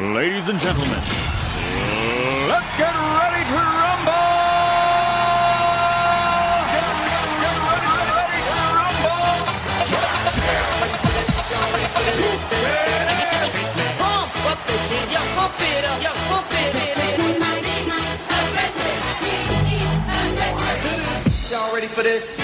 Ladies and gentlemen, let's get ready to rumble! Get ready to rumble! Pump up the jam, yo, pump it up, yo, pump it. Y'all ready for this?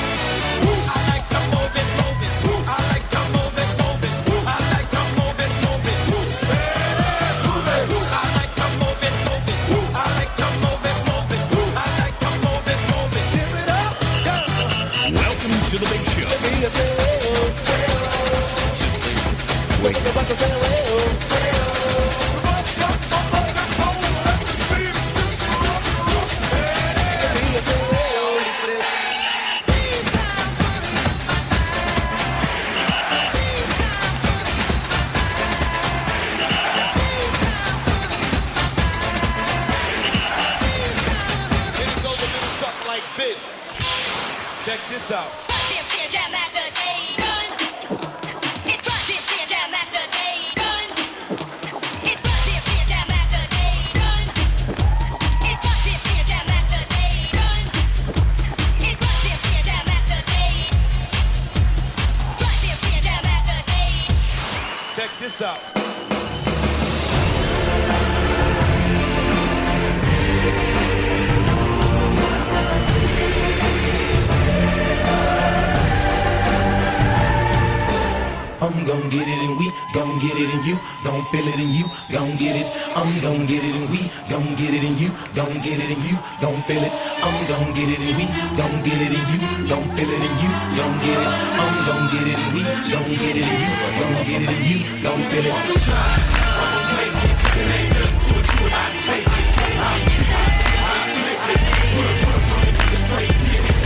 To the big show. Check this out. Check this out. I'm gon' get it and we gon' get it and you gon' feel it and you gon' get it. I'm gon' get it and we gon' get it and you gon' get it and you gon' feel it. I'm gon' get it and we gon' get it and you gon' feel it and you gon' get it. I'm gon' get it and we gon' get it and you gon' get it and you gon' feel it. I'ma make it, it ain't nothing to it, you and I take it. I'll make it, put up something straight, get it.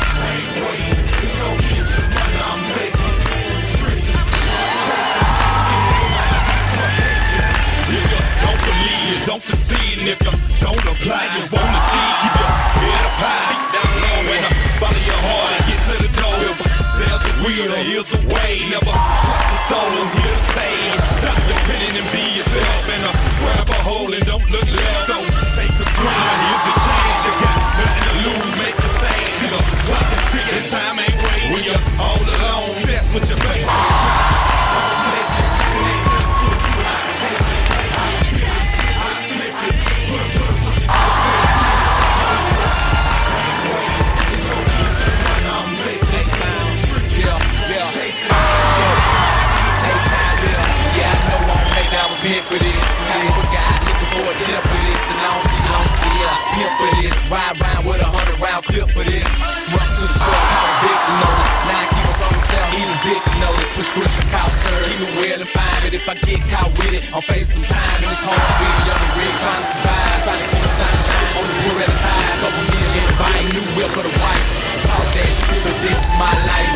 I ain't waiting, there's no end to the money I'm making. Don't believe, don't succeed, and if you don't apply, you won't achieve. Keep your head up high, feet down low, and follow your heart and get to the door. If there's a will, there is a way. Never trust the soul, I'm here to say. Stop depending and be yourself, and grab a hold and don't look left. So take a swing, here's your chance. You got nothing to lose, make a stand. See the clock is ticking, time ain't waiting. When you're all alone, that's what your face is. Pimp for this, I forgot, looking for a tip for this, and I don't steal, pimp for this, ride round with 100-round clip for this. Welcome to the store, call addiction notice. Now I keep us on myself, even dick notice. Prescription cost serve, keep me well and fine, but if I get caught with it, I'll face some time, and it's hard being young and rich, trying to survive, trying to keep the sunshine on the poor at a time. So I'm getting everybody new whip for the wife. Talk that shit, but this is my life.